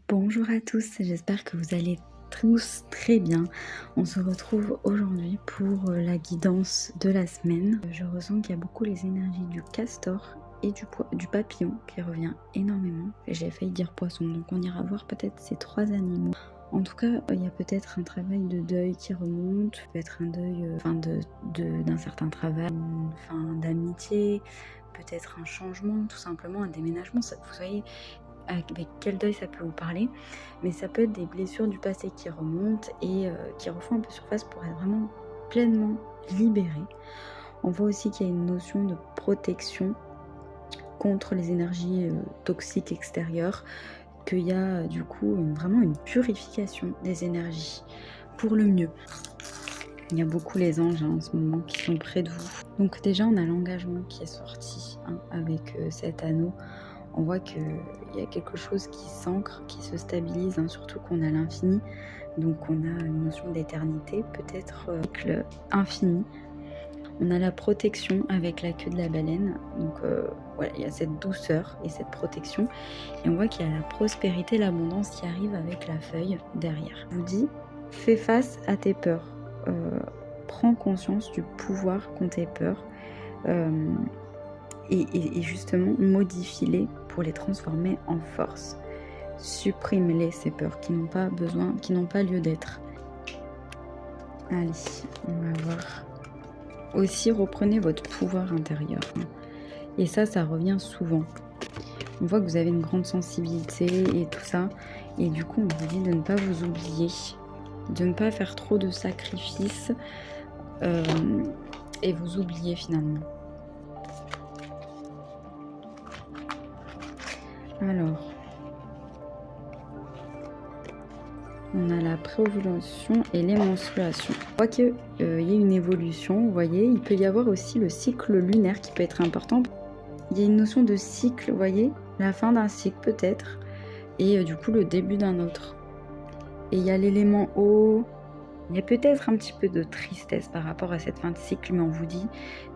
Bonjour à tous, j'espère que vous allez tous très bien. On se retrouve aujourd'hui pour la guidance de la semaine. Je ressens qu'il y a beaucoup les énergies du castor et du papillon qui revient énormément. J'ai failli dire poisson, donc on ira voir peut-être ces trois animaux. En tout cas, il y a peut-être un travail de deuil qui remonte, peut-être un deuil d'un certain travail, une fin d'amitié, peut-être un changement, tout simplement un déménagement. Vous voyez, avec quel deuil ça peut vous parler, mais ça peut être des blessures du passé qui remontent et qui refont un peu surface pour être vraiment pleinement libérées. On voit aussi qu'il y a une notion de protection contre les énergies toxiques extérieures, qu'il y a du coup vraiment une purification des énergies pour le mieux. Il y a beaucoup les anges en ce moment qui sont près de vous. Donc déjà on a l'engagement qui est sorti avec cet anneau. On voit qu'il y a quelque chose qui s'ancre, qui se stabilise, surtout qu'on a l'infini. Donc on a une notion d'éternité, peut-être infini. On a la protection avec la queue de la baleine. Donc voilà, il y a cette douceur et cette protection. Et on voit qu'il y a la prospérité, l'abondance qui arrive avec la feuille derrière. Je vous dis, fais face à tes peurs. Prends conscience du pouvoir qu'ont tes peurs. Et justement, modifie-les pour les transformer en force. Supprime-les, ces peurs qui n'ont pas besoin, qui n'ont pas lieu d'être. Allez, on va voir. Aussi, reprenez votre pouvoir intérieur. Et ça revient souvent. On voit que vous avez une grande sensibilité et tout ça. Et du coup, on vous dit de ne pas vous oublier, de ne pas faire trop de sacrifices et vous oublier finalement. Alors, on a la préovulation et les menstruations. On voit qu'il y a une évolution, vous voyez. Il peut y avoir aussi le cycle lunaire qui peut être important. Il y a une notion de cycle, vous voyez, la fin d'un cycle peut-être, et du coup le début d'un autre. Et il y a l'élément eau. Il y a peut-être un petit peu de tristesse par rapport à cette fin de cycle, mais on vous dit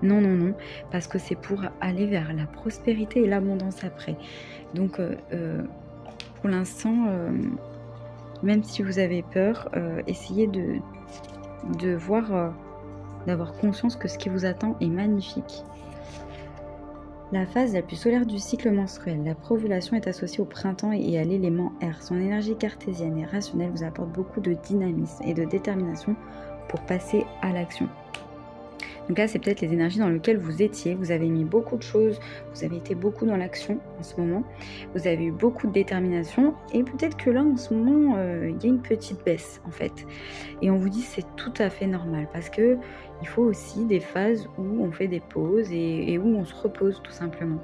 non, non, non, parce que c'est pour aller vers la prospérité et l'abondance après. Donc, pour l'instant, même si vous avez peur, essayez de voir, d'avoir conscience que ce qui vous attend est magnifique. La phase la plus solaire du cycle menstruel, la préovulation est associée au printemps et à l'élément air. Son énergie cartésienne et rationnelle vous apporte beaucoup de dynamisme et de détermination pour passer à l'action. Donc là, c'est peut-être les énergies dans lesquelles vous étiez. Vous avez mis beaucoup de choses, vous avez été beaucoup dans l'action en ce moment. Vous avez eu beaucoup de détermination et peut-être que là, en ce moment, il y a une petite baisse en fait. Et on vous dit c'est tout à fait normal parce que il faut aussi des phases où on fait des pauses et où on se repose tout simplement.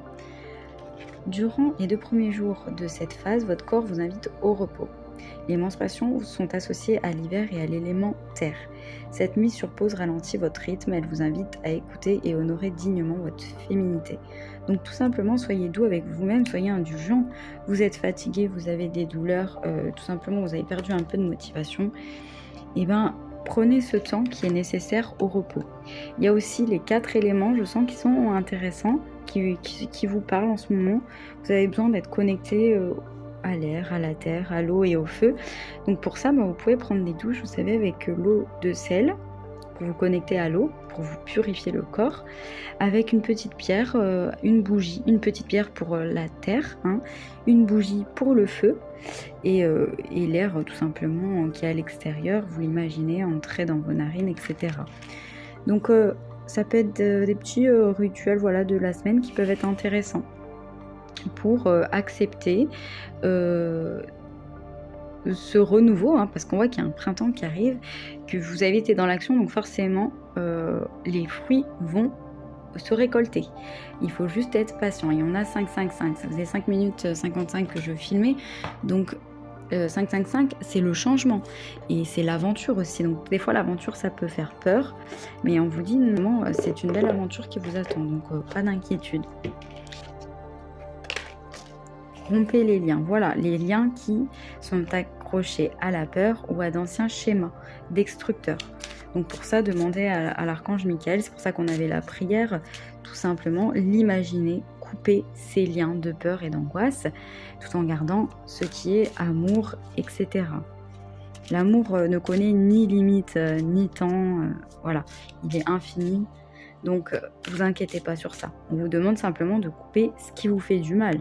Durant les 2 premiers jours de cette phase, votre corps vous invite au repos. Les menstruations sont associées à l'hiver et à l'élément terre. Cette mise sur pause ralentit votre rythme, elle vous invite à écouter et honorer dignement votre féminité. Donc tout simplement, soyez doux avec vous-même, soyez indulgent. Vous êtes fatigué, vous avez des douleurs, tout simplement vous avez perdu un peu de motivation. Et prenez ce temps qui est nécessaire au repos. Il y a aussi les 4 éléments, je sens, qui sont intéressants, qui vous parlent en ce moment. Vous avez besoin d'être connecté à l'air, à la terre, à l'eau et au feu. Donc pour ça, vous pouvez prendre des douches, vous savez, avec l'eau de sel, pour vous connecter à l'eau, pour vous purifier le corps, avec une petite pierre, une bougie, une petite pierre pour la terre, une bougie pour le feu, et l'air tout simplement qui est à l'extérieur, vous l'imaginez entrer dans vos narines, etc. Donc ça peut être des petits rituels de la semaine qui peuvent être intéressants pour accepter ce renouveau, parce qu'on voit qu'il y a un printemps qui arrive, que vous avez été dans l'action, donc forcément les fruits vont se récolter. Il faut juste être patient. Et on a 5-5-5. Ça faisait 5 minutes 55 que je filmais. Donc 5-5-5, c'est le changement. Et c'est l'aventure aussi. Donc des fois, l'aventure, ça peut faire peur. Mais on vous dit, non, c'est une belle aventure qui vous attend. Donc pas d'inquiétude. Rompez les liens. Voilà, les liens qui sont accrochés à la peur ou à d'anciens schémas destructeurs. Donc pour ça, demandez à l'archange Michael. C'est pour ça qu'on avait la prière, tout simplement, l'imaginer couper ces liens de peur et d'angoisse, tout en gardant ce qui est amour, etc. L'amour ne connaît ni limite, ni temps, voilà, il est infini. Donc, vous inquiétez pas sur ça. On vous demande simplement de couper ce qui vous fait du mal.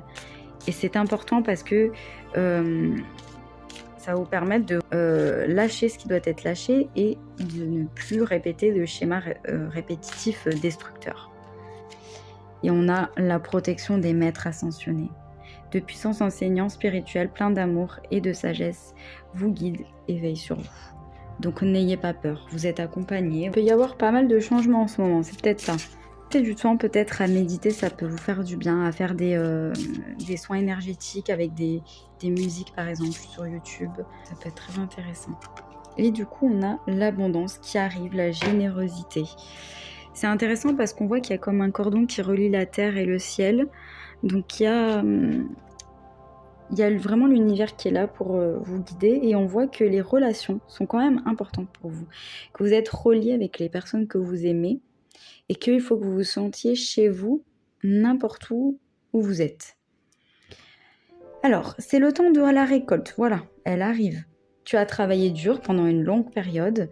Et c'est important parce que ça va vous permettre de lâcher ce qui doit être lâché et de ne plus répéter de schémas répétitifs destructeurs. Et on a la protection des maîtres ascensionnés. De puissants enseignants spirituels pleins d'amour et de sagesse vous guident et veillent sur vous. Donc n'ayez pas peur, vous êtes accompagnés. Il peut y avoir pas mal de changements en ce moment, c'est peut-être ça. Passez du temps peut-être à méditer, ça peut vous faire du bien, à faire des soins énergétiques avec des musiques par exemple sur YouTube. Ça peut être très intéressant. Et du coup, on a l'abondance qui arrive, la générosité. C'est intéressant parce qu'on voit qu'il y a comme un cordon qui relie la terre et le ciel. Donc il y a vraiment l'univers qui est là pour vous guider et on voit que les relations sont quand même importantes pour vous. Que vous êtes reliés avec les personnes que vous aimez et qu'il faut que vous vous sentiez chez vous, n'importe où vous êtes. Alors, c'est le temps de la récolte. Voilà, elle arrive. Tu as travaillé dur pendant une longue période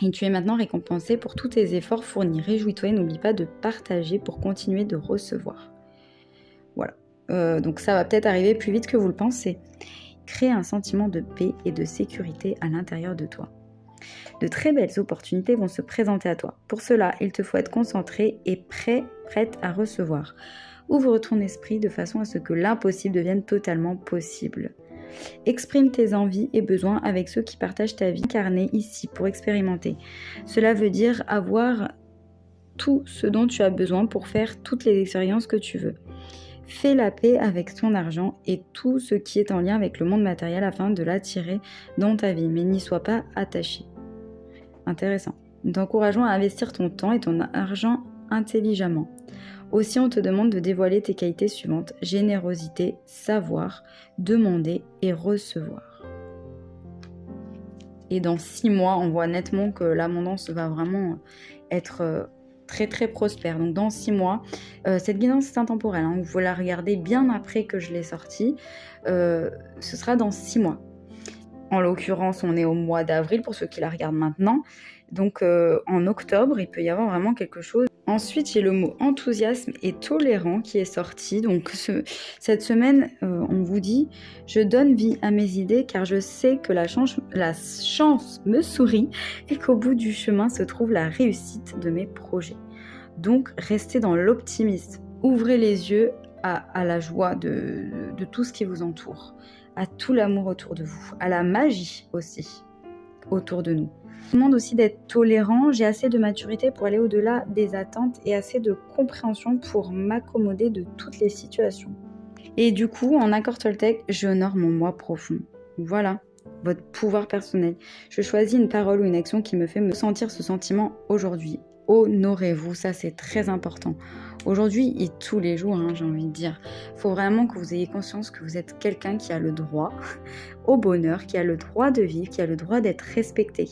et tu es maintenant récompensé pour tous tes efforts fournis. Réjouis-toi et n'oublie pas de partager pour continuer de recevoir. Voilà. Donc ça va peut-être arriver plus vite que vous le pensez. Crée un sentiment de paix et de sécurité à l'intérieur de toi. De très belles opportunités vont se présenter à toi. Pour cela, il te faut être concentré et prête à recevoir. Ouvre ton esprit de façon à ce que l'impossible devienne totalement possible. Exprime tes envies et besoins avec ceux qui partagent ta vie incarnée ici pour expérimenter. Cela veut dire avoir tout ce dont tu as besoin pour faire toutes les expériences que tu veux. Fais la paix avec ton argent et tout ce qui est en lien avec le monde matériel afin de l'attirer dans ta vie, mais n'y sois pas attaché. Intéressant. Nous t'encourageons à investir ton temps et ton argent intelligemment. Aussi, on te demande de dévoiler tes qualités suivantes: générosité, savoir, demander et recevoir. Et dans 6 mois, on voit nettement que l'abondance va vraiment être très très prospère. Donc dans 6 mois, cette guidance est intemporelle, hein, vous la regardez bien après que je l'ai sortie, ce sera dans 6 mois. En l'occurrence, on est au mois d'avril pour ceux qui la regardent maintenant. Donc en octobre, il peut y avoir vraiment quelque chose. Ensuite, j'ai le mot enthousiasme et tolérant qui est sorti. Donc cette semaine, on vous dit: je donne vie à mes idées car je sais que la chance me sourit et qu'au bout du chemin se trouve la réussite de mes projets. Donc restez dans l'optimisme. Ouvrez les yeux à la joie de tout ce qui vous entoure, à tout l'amour autour de vous, à la magie aussi autour de nous. Je demande aussi d'être tolérant. J'ai assez de maturité pour aller au-delà des attentes et assez de compréhension pour m'accommoder de toutes les situations. Et du coup, en accord Toltec, j'honore mon moi profond. Voilà, votre pouvoir personnel. Je choisis une parole ou une action qui me fait me sentir ce sentiment aujourd'hui. Honorez-vous, ça c'est très important. Aujourd'hui et tous les jours, j'ai envie de dire. Il faut vraiment que vous ayez conscience que vous êtes quelqu'un qui a le droit au bonheur, qui a le droit de vivre, qui a le droit d'être respecté.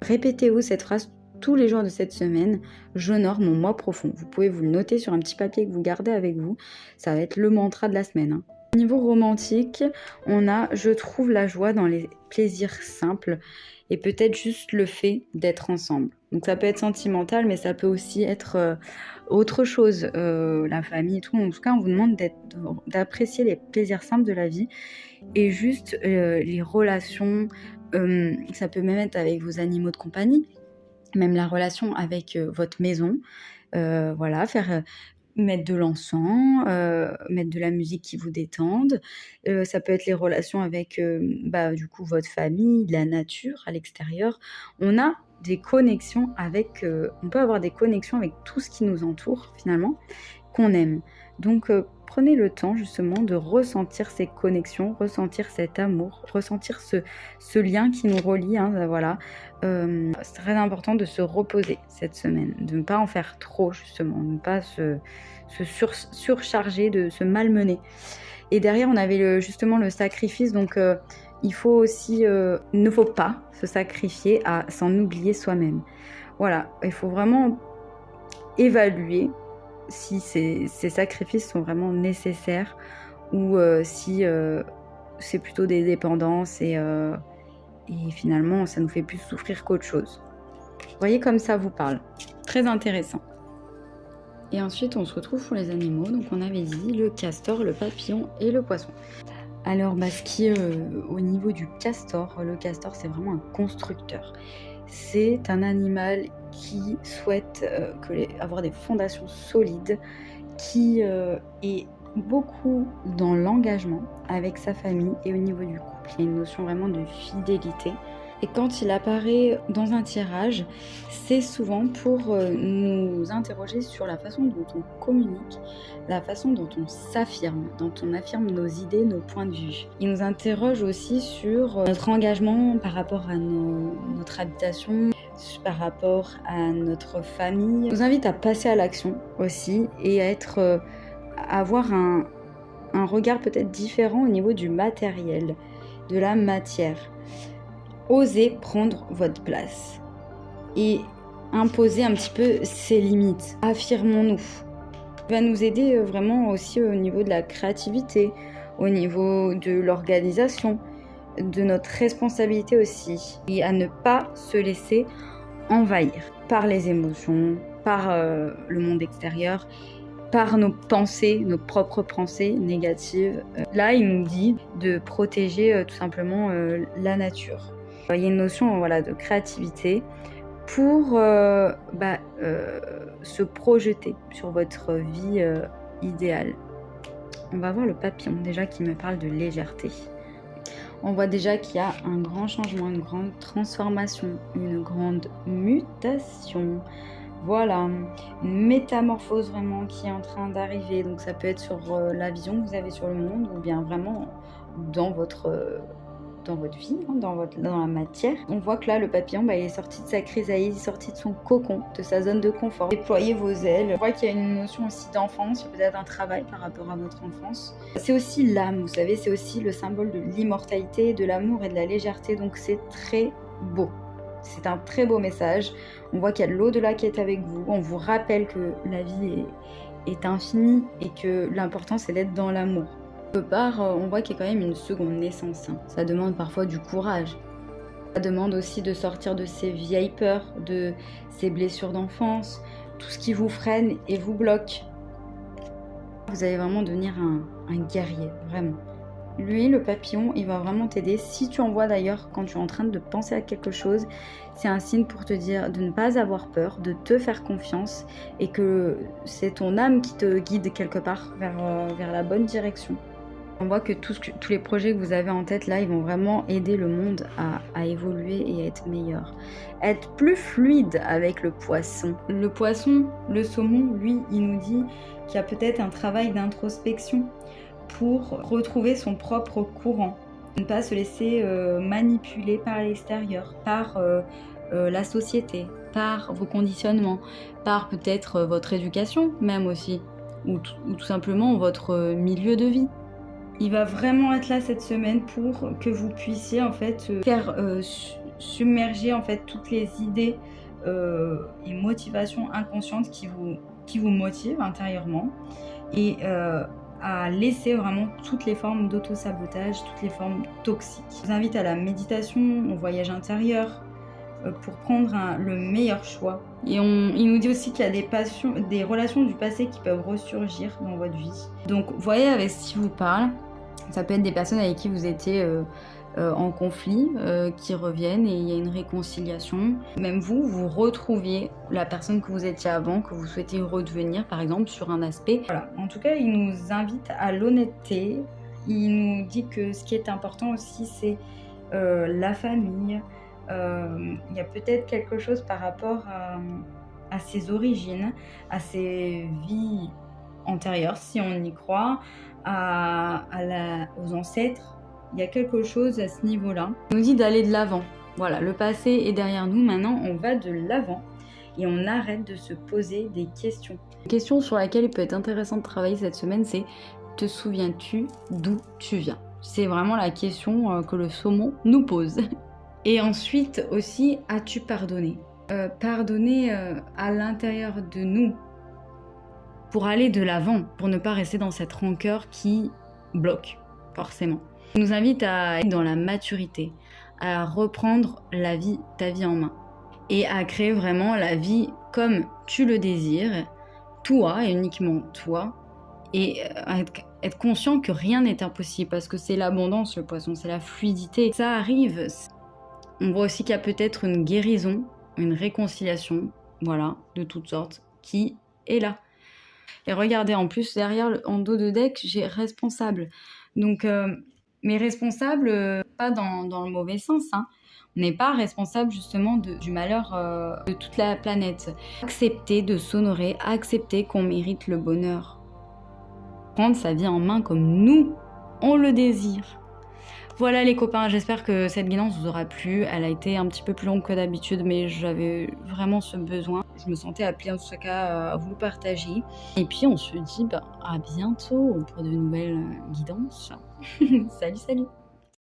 Répétez-vous cette phrase tous les jours de cette semaine: j'honore mon moi profond. Vous pouvez vous le noter sur un petit papier que vous gardez avec vous. Ça va être le mantra de la semaine. Au niveau romantique, on a: je trouve la joie dans les plaisirs simples et peut-être juste le fait d'être ensemble. Donc ça peut être sentimental, mais ça peut aussi être autre chose, la famille et tout. En tout cas, on vous demande d'apprécier les plaisirs simples de la vie et juste les relations. Ça peut même être avec vos animaux de compagnie, même la relation avec votre maison. Voilà, mettre de l'encens, mettre de la musique qui vous détende. Ça peut être les relations avec du coup votre famille, la nature, à l'extérieur. On a des connexions avec... on peut avoir des connexions avec tout ce qui nous entoure finalement, qu'on aime. Donc prenez le temps justement de ressentir ces connexions, ressentir cet amour, ressentir ce lien qui nous relie. Voilà. C'est très important de se reposer cette semaine, de ne pas en faire trop justement, de ne pas se surcharger, de se malmener. Et derrière, on avait justement le sacrifice, donc il faut aussi, ne faut pas se sacrifier à s'en oublier soi-même. Voilà, il faut vraiment évaluer si ces sacrifices sont vraiment nécessaires ou si c'est plutôt des dépendances et finalement ça nous fait plus souffrir qu'autre chose. Vous voyez comme ça vous parle. Très intéressant. Et ensuite on se retrouve pour les animaux. Donc on avait dit le castor, le papillon et le poisson. Alors ce qui est au niveau du castor, le castor c'est vraiment un constructeur. C'est un animal qui souhaite avoir des fondations solides, qui est beaucoup dans l'engagement avec sa famille et au niveau du couple. Il y a une notion vraiment de fidélité. Et quand il apparaît dans un tirage, c'est souvent pour nous interroger sur la façon dont on communique, la façon dont on s'affirme, dont on affirme nos idées, nos points de vue. Il nous interroge aussi sur notre engagement par rapport à notre habitation, par rapport à notre famille. Il nous invite à passer à l'action aussi et à avoir un regard peut-être différent au niveau du matériel, de la matière. Osez prendre votre place et imposer un petit peu ses limites. Affirmons-nous. Ça va nous aider vraiment aussi au niveau de la créativité, au niveau de l'organisation, de notre responsabilité aussi, et à ne pas se laisser envahir par les émotions, par le monde extérieur, par nos pensées, nos propres pensées négatives. Là, il nous dit de protéger tout simplement la nature. Il y a une notion de créativité pour se projeter sur votre vie idéale. On va voir le papillon déjà qui me parle de légèreté. On voit déjà qu'il y a un grand changement, une grande transformation, une grande mutation. Voilà, une métamorphose vraiment qui est en train d'arriver. Donc ça peut être sur la vision que vous avez sur le monde ou bien vraiment dans votre vie, dans la matière. On voit que là, le papillon, il est sorti de sa chrysalide, il est sorti de son cocon, de sa zone de confort. Déployez vos ailes. On voit qu'il y a une notion aussi d'enfance, il y a peut-être un travail par rapport à votre enfance. C'est aussi l'âme, vous savez, c'est aussi le symbole de l'immortalité, de l'amour et de la légèreté. Donc c'est très beau. C'est un très beau message. On voit qu'il y a de l'au-delà qui est avec vous. On vous rappelle que la vie est infinie et que l'important, c'est d'être dans l'amour. Quelque part, on voit qu'il y a quand même une seconde naissance. Ça demande parfois du courage. Ça demande aussi de sortir de ces vieilles peurs, de ces blessures d'enfance, tout ce qui vous freine et vous bloque. Vous allez vraiment devenir un guerrier, vraiment. Lui, le papillon, il va vraiment t'aider. Si tu en vois d'ailleurs quand tu es en train de penser à quelque chose, c'est un signe pour te dire de ne pas avoir peur, de te faire confiance et que c'est ton âme qui te guide quelque part vers la bonne direction. On voit que tous les projets que vous avez en tête là, ils vont vraiment aider le monde à évoluer et à être meilleur. Être plus fluide avec le poisson. Le poisson, le saumon, lui, il nous dit qu'il y a peut-être un travail d'introspection pour retrouver son propre courant. Ne pas se laisser manipuler par l'extérieur, par la société, par vos conditionnements, par peut-être votre éducation même aussi, ou tout simplement votre milieu de vie. Il va vraiment être là cette semaine pour que vous puissiez en fait faire submerger en fait toutes les idées et motivations inconscientes qui vous motivent intérieurement et à laisser vraiment toutes les formes d'auto-sabotage, toutes les formes toxiques. Je vous invite à la méditation, au voyage intérieur pour prendre le meilleur choix. Et il nous dit aussi qu'il y a des relations du passé qui peuvent ressurgir dans votre vie. Donc voyez avec ce qui vous parle. Ça peut être des personnes avec qui vous étiez en conflit, qui reviennent et il y a une réconciliation. Même vous retrouviez la personne que vous étiez avant, que vous souhaitez redevenir par exemple sur un aspect. Voilà. En tout cas, il nous invite à l'honnêteté. Il nous dit que ce qui est important aussi, c'est la famille. Il y a peut-être quelque chose par rapport à ses origines, à ses vies antérieures, si on y croit, aux ancêtres. Il y a quelque chose à ce niveau-là. Il nous dit d'aller de l'avant. Voilà, le passé est derrière nous. Maintenant, on va de l'avant et on arrête de se poser des questions. Une question sur laquelle il peut être intéressant de travailler cette semaine, c'est « Te souviens-tu d'où tu viens ?» C'est vraiment la question que le saumon nous pose. Et ensuite aussi, as-tu pardonné ? Pardonner à l'intérieur de nous pour aller de l'avant, pour ne pas rester dans cette rancœur qui bloque, forcément. On nous invite à être dans la maturité, à reprendre ta vie en main et à créer vraiment la vie comme tu le désires, toi et uniquement toi, et être conscient que rien n'est impossible parce que c'est l'abondance, le poisson, c'est la fluidité. Ça arrive. On voit aussi qu'il y a peut-être une guérison, une réconciliation, voilà, de toutes sortes, qui est là. Et regardez, en plus, derrière, en dos de deck, j'ai responsable. Donc, mais responsable, pas dans le mauvais sens, hein. On n'est pas responsable justement du malheur de toute la planète. Accepter de s'honorer, accepter qu'on mérite le bonheur. Prendre sa vie en main comme nous, on le désire. Voilà les copains, j'espère que cette guidance vous aura plu. Elle a été un petit peu plus longue que d'habitude, mais j'avais vraiment ce besoin. Je me sentais appelée en tout cas à vous le partager. Et puis on se dit à bientôt pour de nouvelles guidances. Salut, salut!